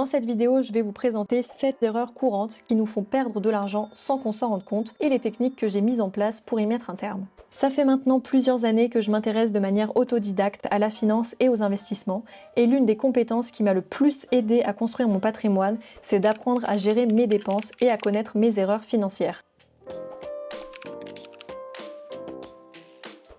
Dans cette vidéo, je vais vous présenter 7 erreurs courantes qui nous font perdre de l'argent sans qu'on s'en rende compte et les techniques que j'ai mises en place pour y mettre un terme. Ça fait maintenant plusieurs années que je m'intéresse de manière autodidacte à la finance et aux investissements et l'une des compétences qui m'a le plus aidé à construire mon patrimoine, c'est d'apprendre à gérer mes dépenses et à connaître mes erreurs financières.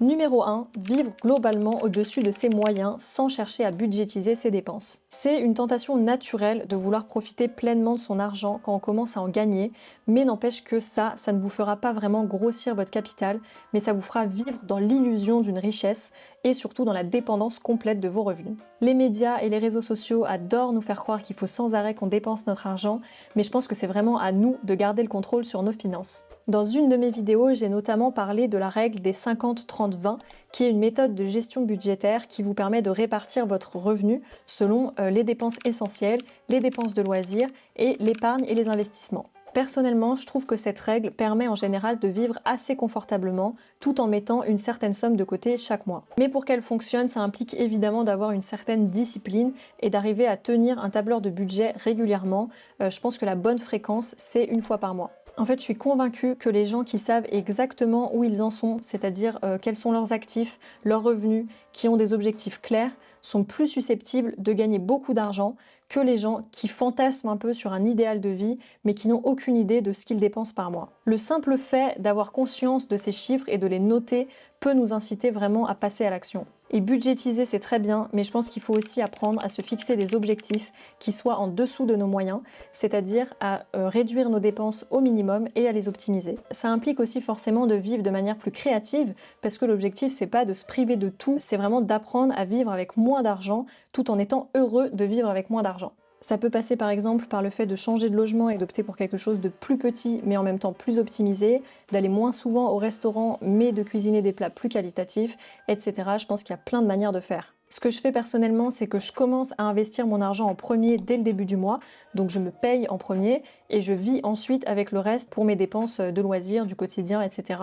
Numéro 1, vivre globalement au-dessus de ses moyens sans chercher à budgétiser ses dépenses. C'est une tentation naturelle de vouloir profiter pleinement de son argent quand on commence à en gagner, mais n'empêche que ça ne vous fera pas vraiment grossir votre capital, mais ça vous fera vivre dans l'illusion d'une richesse et surtout dans la dépendance complète de vos revenus. Les médias et les réseaux sociaux adorent nous faire croire qu'il faut sans arrêt qu'on dépense notre argent, mais je pense que c'est vraiment à nous de garder le contrôle sur nos finances. Dans une de mes vidéos, j'ai notamment parlé de la règle des 50-30-20, qui est une méthode de gestion budgétaire qui vous permet de répartir votre revenu selon les dépenses essentielles, les dépenses de loisirs et l'épargne et les investissements. Personnellement, je trouve que cette règle permet en général de vivre assez confortablement tout en mettant une certaine somme de côté chaque mois. Mais pour qu'elle fonctionne, ça implique évidemment d'avoir une certaine discipline et d'arriver à tenir un tableur de budget régulièrement. Je pense que la bonne fréquence, c'est une fois par mois. En fait, je suis convaincue que les gens qui savent exactement où ils en sont, c'est-à-dire quels sont leurs actifs, leurs revenus, qui ont des objectifs clairs, sont plus susceptibles de gagner beaucoup d'argent que les gens qui fantasment un peu sur un idéal de vie, mais qui n'ont aucune idée de ce qu'ils dépensent par mois. Le simple fait d'avoir conscience de ces chiffres et de les noter peut nous inciter vraiment à passer à l'action. Et budgétiser, c'est très bien, mais je pense qu'il faut aussi apprendre à se fixer des objectifs qui soient en dessous de nos moyens, c'est-à-dire à réduire nos dépenses au minimum et à les optimiser. Ça implique aussi forcément de vivre de manière plus créative, parce que l'objectif, c'est pas de se priver de tout, c'est vraiment d'apprendre à vivre avec moins d'argent, tout en étant heureux de vivre avec moins d'argent. Ça peut passer par exemple par le fait de changer de logement et d'opter pour quelque chose de plus petit mais en même temps plus optimisé, d'aller moins souvent au restaurant mais de cuisiner des plats plus qualitatifs, etc. Je pense qu'il y a plein de manières de faire. Ce que je fais personnellement, c'est que je commence à investir mon argent en premier dès le début du mois, donc je me paye en premier et je vis ensuite avec le reste pour mes dépenses de loisirs, du quotidien, etc.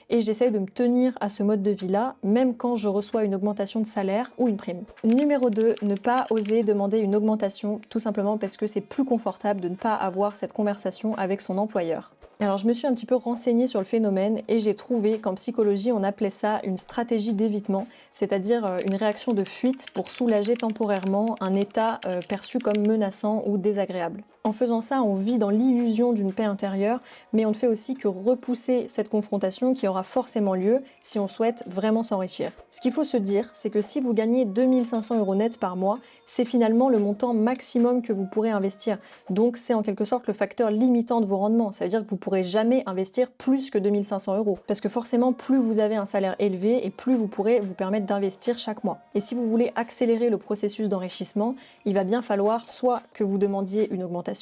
Et j'essaye de me tenir à ce mode de vie-là, même quand je reçois une augmentation de salaire ou une prime. Numéro 2, ne pas oser demander une augmentation, tout simplement parce que c'est plus confortable de ne pas avoir cette conversation avec son employeur. Alors je me suis un petit peu renseignée sur le phénomène et j'ai trouvé qu'en psychologie on appelait ça une stratégie d'évitement, c'est-à-dire une réaction de fuite pour soulager temporairement un état perçu comme menaçant ou désagréable. En faisant ça, on vit dans l'illusion d'une paix intérieure, mais on ne fait aussi que repousser cette confrontation qui aura forcément lieu si on souhaite vraiment s'enrichir. Ce qu'il faut se dire, c'est que si vous gagnez 2500 € net par mois, c'est finalement le montant maximum que vous pourrez investir. Donc c'est en quelque sorte le facteur limitant de vos rendements. Ça veut dire que vous ne pourrez jamais investir plus que 2500 €. Parce que forcément, plus vous avez un salaire élevé et plus vous pourrez vous permettre d'investir chaque mois. Et si vous voulez accélérer le processus d'enrichissement, il va bien falloir soit que vous demandiez une augmentation,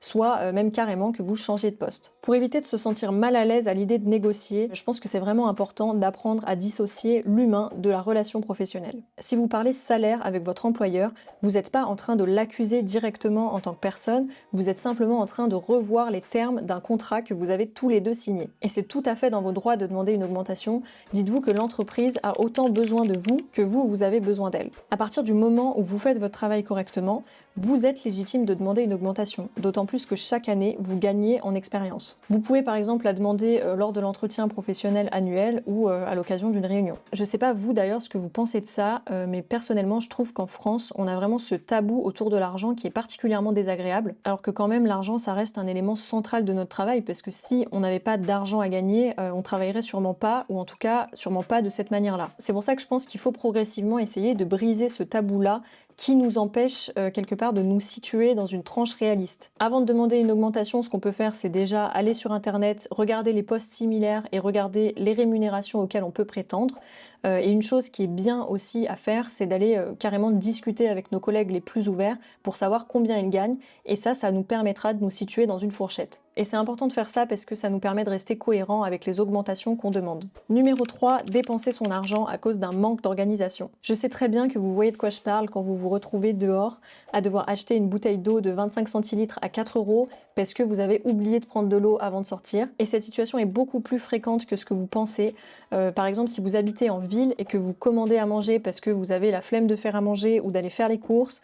soit même carrément que vous changiez de poste. Pour éviter de se sentir mal à l'aise à l'idée de négocier, je pense que c'est vraiment important d'apprendre à dissocier l'humain de la relation professionnelle. Si vous parlez salaire avec votre employeur, vous n'êtes pas en train de l'accuser directement en tant que personne, vous êtes simplement en train de revoir les termes d'un contrat que vous avez tous les deux signé. Et c'est tout à fait dans vos droits de demander une augmentation. Dites-vous que l'entreprise a autant besoin de vous que vous avez besoin d'elle. À partir du moment où vous faites votre travail correctement, vous êtes légitime de demander une augmentation, d'autant plus que chaque année, vous gagnez en expérience. Vous pouvez par exemple la demander lors de l'entretien professionnel annuel ou à l'occasion d'une réunion. Je sais pas vous d'ailleurs ce que vous pensez de ça, mais personnellement je trouve qu'en France, on a vraiment ce tabou autour de l'argent qui est particulièrement désagréable, alors que quand même l'argent ça reste un élément central de notre travail, parce que si on n'avait pas d'argent à gagner, on travaillerait sûrement pas, ou en tout cas sûrement pas de cette manière-là. C'est pour ça que je pense qu'il faut progressivement essayer de briser ce tabou-là qui nous empêche quelque part de nous situer dans une tranche réaliste. Avant de demander une augmentation, ce qu'on peut faire, c'est déjà aller sur Internet, regarder les postes similaires et regarder les rémunérations auxquelles on peut prétendre. Et une chose qui est bien aussi à faire, c'est d'aller carrément discuter avec nos collègues les plus ouverts pour savoir combien ils gagnent. Et ça nous permettra de nous situer dans une fourchette. Et c'est important de faire ça parce que ça nous permet de rester cohérent avec les augmentations qu'on demande. Numéro 3, dépenser son argent à cause d'un manque d'organisation. Je sais très bien que vous voyez de quoi je parle quand vous vous retrouvez dehors à devoir acheter une bouteille d'eau de 25 centilitres à 4 € parce que vous avez oublié de prendre de l'eau avant de sortir. Et cette situation est beaucoup plus fréquente que ce que vous pensez. Par exemple, si vous habitez en ville, ville et que vous commandez à manger parce que vous avez la flemme de faire à manger ou d'aller faire les courses,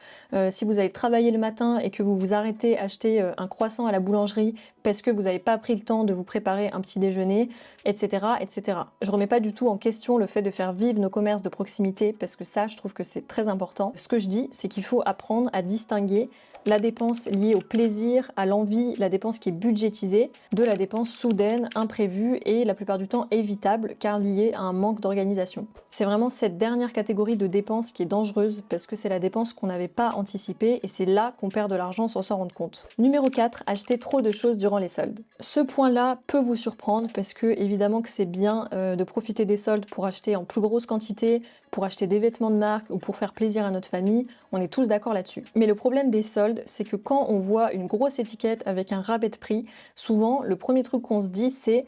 si vous allez travailler le matin et que vous vous arrêtez acheter un croissant à la boulangerie parce que vous n'avez pas pris le temps de vous préparer un petit déjeuner, etc., etc. Je remets pas du tout en question le fait de faire vivre nos commerces de proximité parce que ça, je trouve que c'est très important. Ce que je dis, c'est qu'il faut apprendre à distinguer la dépense liée au plaisir, à l'envie, la dépense qui est budgétisée, de la dépense soudaine, imprévue et la plupart du temps évitable car liée à un manque d'organisation. C'est vraiment cette dernière catégorie de dépenses qui est dangereuse parce que c'est la dépense qu'on n'avait pas anticipée et c'est là qu'on perd de l'argent sans s'en rendre compte. Numéro 4, acheter trop de choses durant les soldes. Ce point-là peut vous surprendre parce que évidemment que c'est bien de profiter des soldes pour acheter en plus grosse quantité, pour acheter des vêtements de marque ou pour faire plaisir à notre famille, on est tous d'accord là-dessus. Mais le problème des soldes, c'est que quand on voit une grosse étiquette avec un rabais de prix, souvent le premier truc qu'on se dit c'est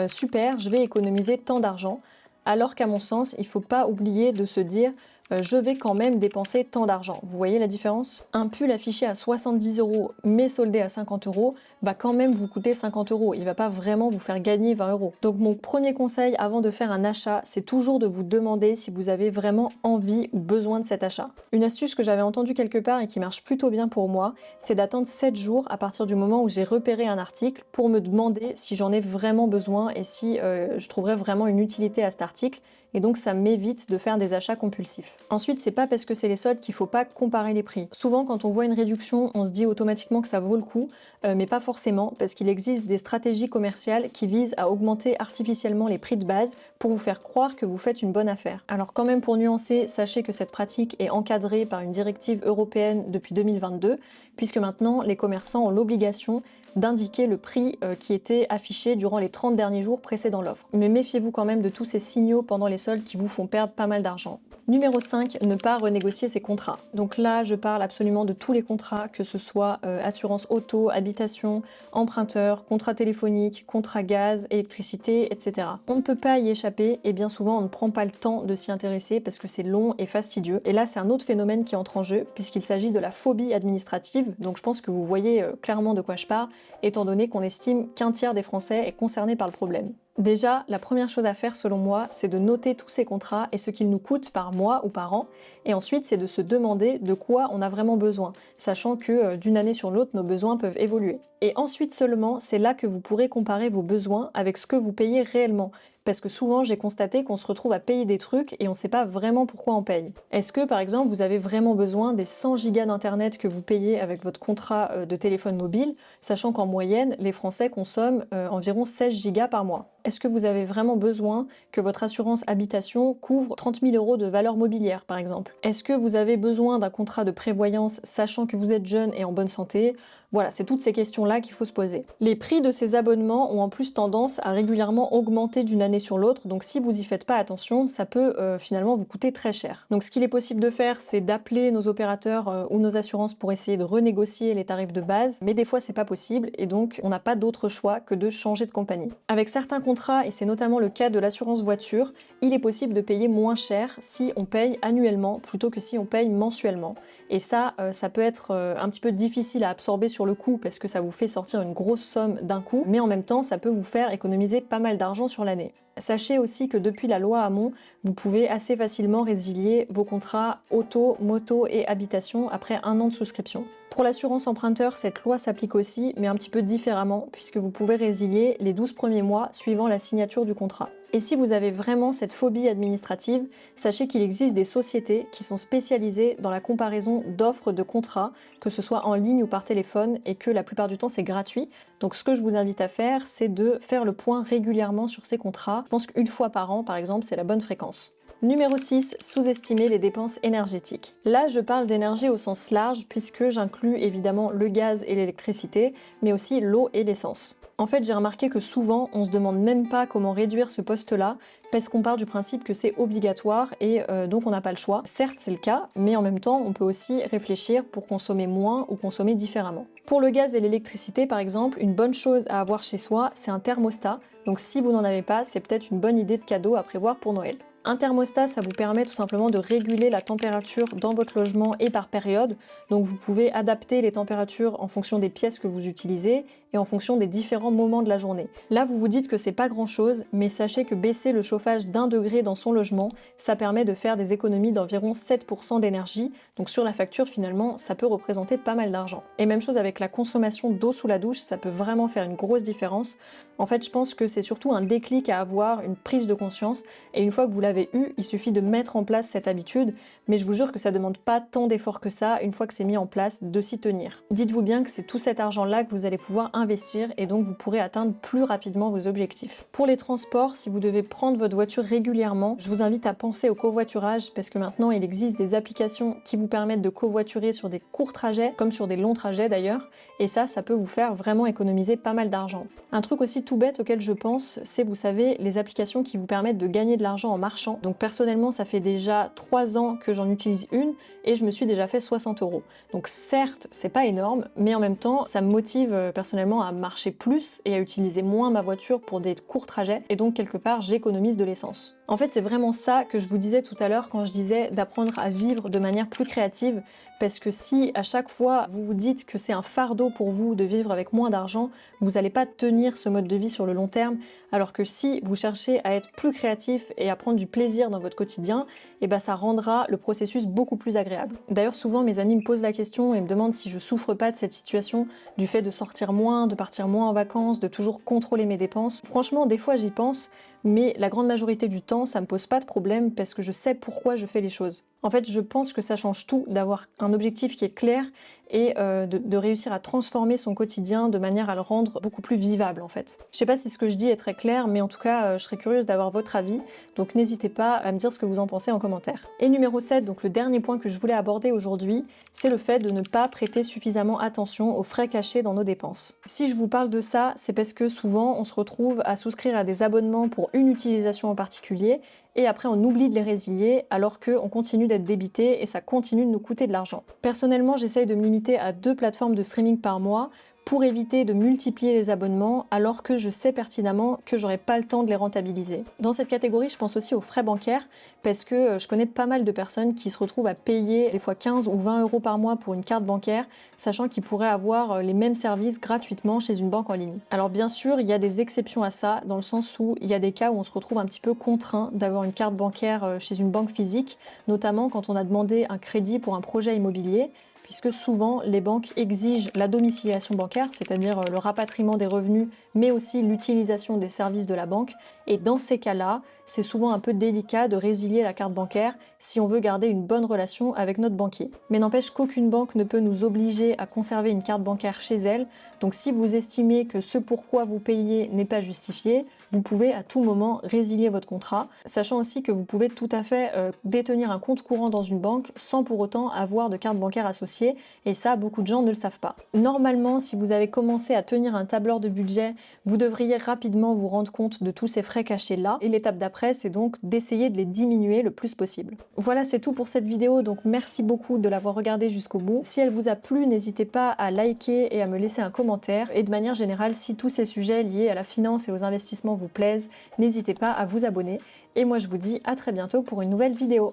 super, je vais économiser tant d'argent. Alors qu'à mon sens, il ne faut pas oublier de se dire je vais quand même dépenser tant d'argent. Vous voyez la différence? Un pull affiché à 70 € mais soldé à 50 € va quand même vous coûter 50 €. Il ne va pas vraiment vous faire gagner 20 €. Donc mon premier conseil avant de faire un achat, c'est toujours de vous demander si vous avez vraiment envie ou besoin de cet achat. Une astuce que j'avais entendue quelque part et qui marche plutôt bien pour moi, c'est d'attendre 7 jours à partir du moment où j'ai repéré un article pour me demander si j'en ai vraiment besoin et si je trouverais vraiment une utilité à cet article. Et donc ça m'évite de faire des achats compulsifs. Ensuite, c'est pas parce que c'est les soldes qu'il faut pas comparer les prix. Souvent, quand on voit une réduction, on se dit automatiquement que ça vaut le coup, mais pas forcément, parce qu'il existe des stratégies commerciales qui visent à augmenter artificiellement les prix de base pour vous faire croire que vous faites une bonne affaire. Alors quand même pour nuancer, sachez que cette pratique est encadrée par une directive européenne depuis 2022, puisque maintenant les commerçants ont l'obligation d'indiquer le prix qui était affiché durant les 30 derniers jours précédant l'offre. Mais méfiez-vous quand même de tous ces signaux pendant les soldes qui vous font perdre pas mal d'argent. Numéro 5, ne pas renégocier ses contrats. Donc là, je parle absolument de tous les contrats, que ce soit assurance auto, habitation, emprunteur, contrat téléphonique, contrat gaz, électricité, etc. On ne peut pas y échapper et bien souvent on ne prend pas le temps de s'y intéresser parce que c'est long et fastidieux. Et là, c'est un autre phénomène qui entre en jeu puisqu'il s'agit de la phobie administrative. Donc je pense que vous voyez clairement de quoi je parle, étant donné qu'on estime qu'un tiers des Français est concerné par le problème. Déjà, la première chose à faire selon moi, c'est de noter tous ces contrats et ce qu'ils nous coûtent par mois ou par an. Et ensuite, c'est de se demander de quoi on a vraiment besoin, sachant que d'une année sur l'autre, nos besoins peuvent évoluer. Et ensuite seulement, c'est là que vous pourrez comparer vos besoins avec ce que vous payez réellement. Parce que souvent, j'ai constaté qu'on se retrouve à payer des trucs et on ne sait pas vraiment pourquoi on paye. Est-ce que, par exemple, vous avez vraiment besoin des 100 gigas d'internet que vous payez avec votre contrat de téléphone mobile, sachant qu'en moyenne, les Français consomment environ 16 gigas par mois? Est-ce que vous avez vraiment besoin que votre assurance habitation couvre 30 000 € de valeur mobilière, par exemple? Est-ce que vous avez besoin d'un contrat de prévoyance, sachant que vous êtes jeune et en bonne santé? Voilà, c'est toutes ces questions-là qu'il faut se poser. Les prix de ces abonnements ont en plus tendance à régulièrement augmenter d'une année sur l'autre, donc si vous y faites pas attention, ça peut finalement vous coûter très cher. Donc ce qu'il est possible de faire, c'est d'appeler nos opérateurs ou nos assurances pour essayer de renégocier les tarifs de base, mais des fois c'est pas possible et donc on n'a pas d'autre choix que de changer de compagnie. Avec certains contrats, et c'est notamment le cas de l'assurance voiture, il est possible de payer moins cher si on paye annuellement plutôt que si on paye mensuellement. Et ça, ça peut être un petit peu difficile à absorber sur le coup parce que ça vous fait sortir une grosse somme d'un coup, mais en même temps, ça peut vous faire économiser pas mal d'argent sur l'année. Sachez aussi que depuis la loi Hamon, vous pouvez assez facilement résilier vos contrats auto, moto et habitation après 1 an de souscription. Pour l'assurance emprunteur, cette loi s'applique aussi, mais un petit peu différemment, puisque vous pouvez résilier les 12 premiers mois suivant la signature du contrat. Et si vous avez vraiment cette phobie administrative, sachez qu'il existe des sociétés qui sont spécialisées dans la comparaison d'offres de contrats, que ce soit en ligne ou par téléphone, et que la plupart du temps c'est gratuit. Donc ce que je vous invite à faire, c'est de faire le point régulièrement sur ces contrats. Je pense qu'une fois par an, par exemple, c'est la bonne fréquence. Numéro 6, sous-estimer les dépenses énergétiques. Là, je parle d'énergie au sens large puisque j'inclus évidemment le gaz et l'électricité, mais aussi l'eau et l'essence. En fait, j'ai remarqué que souvent, on se demande même pas comment réduire ce poste-là parce qu'on part du principe que c'est obligatoire et donc on n'a pas le choix. Certes, c'est le cas, mais en même temps, on peut aussi réfléchir pour consommer moins ou consommer différemment. Pour le gaz et l'électricité, par exemple, une bonne chose à avoir chez soi, c'est un thermostat. Donc si vous n'en avez pas, c'est peut-être une bonne idée de cadeau à prévoir pour Noël. Un thermostat, ça vous permet tout simplement de réguler la température dans votre logement et par période. Donc vous pouvez adapter les températures en fonction des pièces que vous utilisez et en fonction des différents moments de la journée. Là, vous vous dites que c'est pas grand-chose, mais sachez que baisser le chauffage d'1 degré dans son logement, ça permet de faire des économies d'environ 7% d'énergie, donc sur la facture finalement, ça peut représenter pas mal d'argent. Et même chose avec la consommation d'eau sous la douche, ça peut vraiment faire une grosse différence. En fait, je pense que c'est surtout un déclic à avoir, une prise de conscience, et une fois que vous l'avez eu, il suffit de mettre en place cette habitude, mais je vous jure que ça demande pas tant d'efforts que ça, une fois que c'est mis en place, de s'y tenir. Dites-vous bien que c'est tout cet argent-là que vous allez pouvoir investir, et donc vous pourrez atteindre plus rapidement vos objectifs. Pour les transports, si vous devez prendre votre voiture régulièrement, je vous invite à penser au covoiturage, parce que maintenant il existe des applications qui vous permettent de covoiturer sur des courts trajets, comme sur des longs trajets d'ailleurs, et ça peut vous faire vraiment économiser pas mal d'argent. Un truc aussi tout bête auquel je pense, c'est, vous savez, les applications qui vous permettent de gagner de l'argent en marchant. Donc personnellement, ça fait déjà 3 ans que j'en utilise une et je me suis déjà fait 60 €. Donc certes, c'est pas énorme, mais en même temps, ça me motive personnellement à marcher plus et à utiliser moins ma voiture pour des courts trajets, et donc quelque part, j'économise de l'essence. En fait, c'est vraiment ça que je vous disais tout à l'heure quand je disais d'apprendre à vivre de manière plus créative, parce que si à chaque fois vous vous dites que c'est un fardeau pour vous de vivre avec moins d'argent, vous n'allez pas tenir ce mode de vie sur le long terme, alors que si vous cherchez à être plus créatif et à prendre du plaisir dans votre quotidien, et ben ça rendra le processus beaucoup plus agréable. D'ailleurs, souvent mes amis me posent la question et me demandent si je souffre pas de cette situation, du fait de sortir moins, de partir moins en vacances, de toujours contrôler mes dépenses. Franchement, des fois j'y pense, mais la grande majorité du temps, ça me pose pas de problème parce que je sais pourquoi je fais les choses. En fait, je pense que ça change tout d'avoir un objectif qui est clair et de réussir à transformer son quotidien de manière à le rendre beaucoup plus vivable en fait. Je sais pas si ce que je dis est très clair, mais en tout cas, je serais curieuse d'avoir votre avis, donc n'hésitez pas à me dire ce que vous en pensez en commentaire. Et numéro 7, donc le dernier point que je voulais aborder aujourd'hui, c'est le fait de ne pas prêter suffisamment attention aux frais cachés dans nos dépenses. Si je vous parle de ça, c'est parce que souvent on se retrouve à souscrire à des abonnements pour une utilisation en particulier, et après on oublie de les résilier alors qu'on continue d'être débité et ça continue de nous coûter de l'argent. Personnellement, j'essaye de me limiter à 2 plateformes de streaming par mois pour éviter de multiplier les abonnements alors que je sais pertinemment que j'aurai pas le temps de les rentabiliser. Dans cette catégorie, je pense aussi aux frais bancaires parce que je connais pas mal de personnes qui se retrouvent à payer des fois 15 ou 20 € par mois pour une carte bancaire, sachant qu'ils pourraient avoir les mêmes services gratuitement chez une banque en ligne. Alors bien sûr, il y a des exceptions à ça, dans le sens où il y a des cas où on se retrouve un petit peu contraint d'avoir une carte bancaire chez une banque physique, notamment quand on a demandé un crédit pour un projet immobilier, puisque souvent les banques exigent la domiciliation bancaire, c'est-à-dire le rapatriement des revenus, mais aussi l'utilisation des services de la banque. Et dans ces cas-là, c'est souvent un peu délicat de résilier la carte bancaire si on veut garder une bonne relation avec notre banquier. Mais n'empêche qu'aucune banque ne peut nous obliger à conserver une carte bancaire chez elle, donc si vous estimez que ce pourquoi vous payez n'est pas justifié, vous pouvez à tout moment résilier votre contrat, sachant aussi que vous pouvez tout à fait détenir un compte courant dans une banque sans pour autant avoir de carte bancaire associée, et ça, beaucoup de gens ne le savent pas. Normalement, si vous avez commencé à tenir un tableur de budget, vous devriez rapidement vous rendre compte de tous ces frais cachés là, et l'étape d'après, c'est donc d'essayer de les diminuer le plus possible. Voilà, c'est tout pour cette vidéo, donc merci beaucoup de l'avoir regardée jusqu'au bout. Si elle vous a plu, n'hésitez pas à liker et à me laisser un commentaire, et de manière générale, si tous ces sujets liés à la finance et aux investissements vous plaisent, n'hésitez pas à vous abonner. Et moi je vous dis à très bientôt pour une nouvelle vidéo.